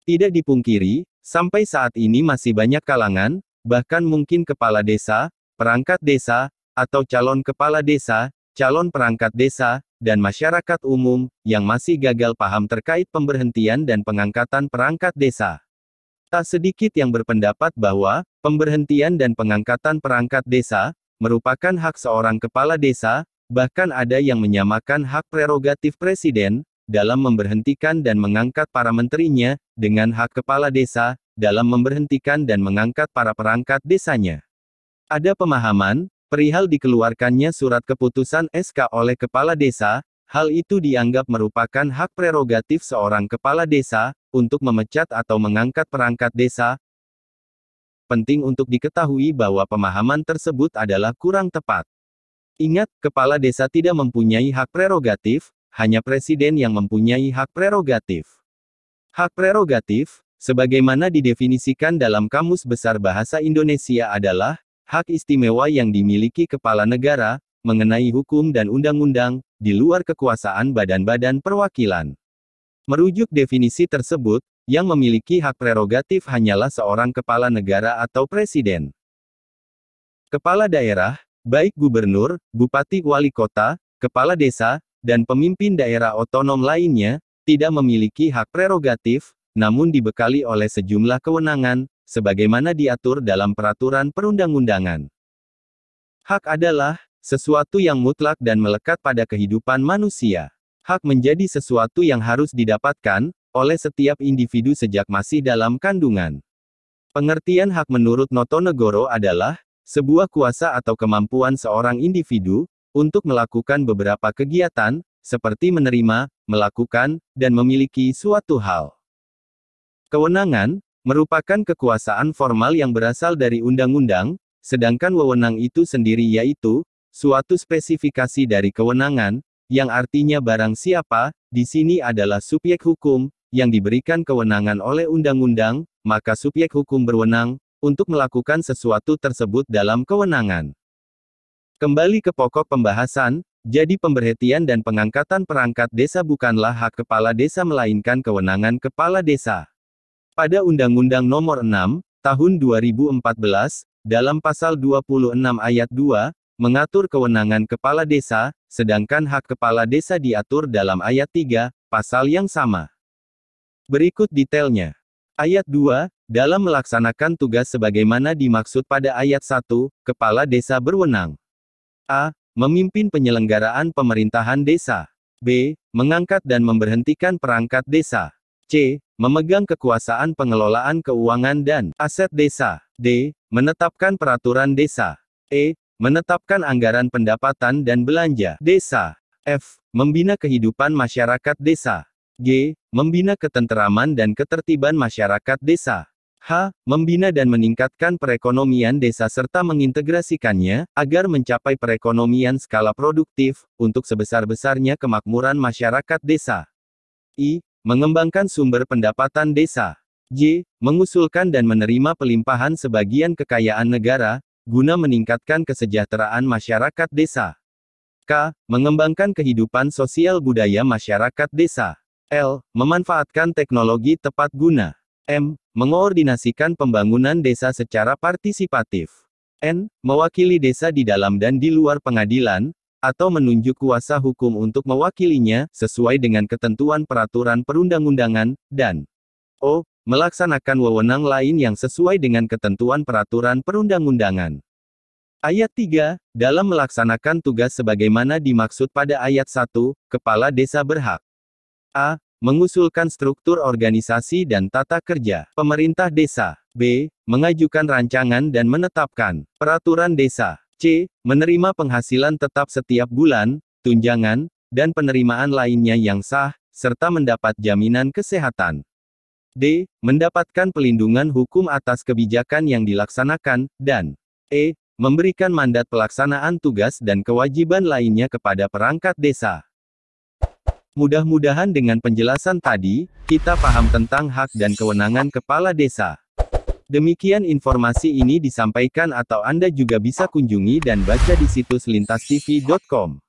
Tidak dipungkiri, sampai saat ini masih banyak kalangan, bahkan mungkin kepala desa, perangkat desa, atau calon kepala desa, calon perangkat desa, dan masyarakat umum, yang masih gagal paham terkait pemberhentian dan pengangkatan perangkat desa. Tak sedikit yang berpendapat bahwa, pemberhentian dan pengangkatan perangkat desa, merupakan hak seorang kepala desa, bahkan ada yang menyamakan hak prerogatif presiden, dalam memberhentikan dan mengangkat para menterinya, dengan hak kepala desa, dalam memberhentikan dan mengangkat para perangkat desanya. Ada pemahaman, perihal dikeluarkannya surat keputusan SK oleh kepala desa, hal itu dianggap merupakan hak prerogatif seorang kepala desa, untuk memecat atau mengangkat perangkat desa. Penting untuk diketahui bahwa pemahaman tersebut adalah kurang tepat. Ingat, kepala desa tidak mempunyai hak prerogatif, hanya presiden yang mempunyai hak prerogatif. Hak prerogatif, sebagaimana didefinisikan dalam Kamus Besar Bahasa Indonesia adalah, hak istimewa yang dimiliki kepala negara, mengenai hukum dan undang-undang, di luar kekuasaan badan-badan perwakilan. Merujuk definisi tersebut, yang memiliki hak prerogatif hanyalah seorang kepala negara atau presiden. Kepala daerah, baik gubernur, bupati wali kota, kepala desa, dan pemimpin daerah otonom lainnya, tidak memiliki hak prerogatif, namun dibekali oleh sejumlah kewenangan, sebagaimana diatur dalam peraturan perundang-undangan. Hak adalah sesuatu yang mutlak dan melekat pada kehidupan manusia. Hak menjadi sesuatu yang harus didapatkan oleh setiap individu sejak masih dalam kandungan. Pengertian hak menurut Notonegoro adalah sebuah kuasa atau kemampuan seorang individu untuk melakukan beberapa kegiatan, seperti menerima, melakukan, dan memiliki suatu hal. Kewenangan merupakan kekuasaan formal yang berasal dari undang-undang, sedangkan wewenang itu sendiri yaitu suatu spesifikasi dari kewenangan, yang artinya barang siapa, di sini adalah subjek hukum, yang diberikan kewenangan oleh undang-undang, maka subjek hukum berwenang, untuk melakukan sesuatu tersebut dalam kewenangan. Kembali ke pokok pembahasan, jadi pemberhentian dan pengangkatan perangkat desa bukanlah hak kepala desa melainkan kewenangan kepala desa. Pada Undang-Undang Nomor 6, Tahun 2014, dalam Pasal 26 Ayat 2, mengatur kewenangan kepala desa, sedangkan hak kepala desa diatur dalam ayat 3, pasal yang sama. Berikut detailnya. Ayat 2, dalam melaksanakan tugas sebagaimana dimaksud pada ayat 1, kepala desa berwenang. A. Memimpin penyelenggaraan pemerintahan desa. B. Mengangkat dan memberhentikan perangkat desa. C. Memegang kekuasaan pengelolaan keuangan dan aset desa. D. Menetapkan peraturan desa. E. Menetapkan anggaran pendapatan dan belanja desa. F. Membina kehidupan masyarakat desa. G. Membina ketenteraman dan ketertiban masyarakat desa. H. Membina dan meningkatkan perekonomian desa serta mengintegrasikannya, agar mencapai perekonomian skala produktif, untuk sebesar-besarnya kemakmuran masyarakat desa. I. Mengembangkan sumber pendapatan desa. J. Mengusulkan dan menerima pelimpahan sebagian kekayaan negara, guna meningkatkan kesejahteraan masyarakat desa. K. Mengembangkan kehidupan sosial budaya masyarakat desa. L. Memanfaatkan teknologi tepat guna. M. Mengoordinasikan pembangunan desa secara partisipatif. N. Mewakili desa di dalam dan di luar pengadilan, atau menunjuk kuasa hukum untuk mewakilinya, sesuai dengan ketentuan peraturan perundang-undangan, dan O. Melaksanakan wewenang lain yang sesuai dengan ketentuan peraturan perundang-undangan. Ayat 3, dalam melaksanakan tugas sebagaimana dimaksud pada ayat 1, kepala desa berhak A. Mengusulkan struktur organisasi dan tata kerja pemerintah desa. B. Mengajukan rancangan dan menetapkan peraturan desa. C. Menerima penghasilan tetap setiap bulan, tunjangan, dan penerimaan lainnya yang sah, serta mendapat jaminan kesehatan. D. Mendapatkan pelindungan hukum atas kebijakan yang dilaksanakan, dan E. Memberikan mandat pelaksanaan tugas dan kewajiban lainnya kepada perangkat desa. Mudah-mudahan dengan penjelasan tadi, kita paham tentang hak dan kewenangan kepala desa. Demikian informasi ini disampaikan atau Anda juga bisa kunjungi dan baca di situs lintastv.com.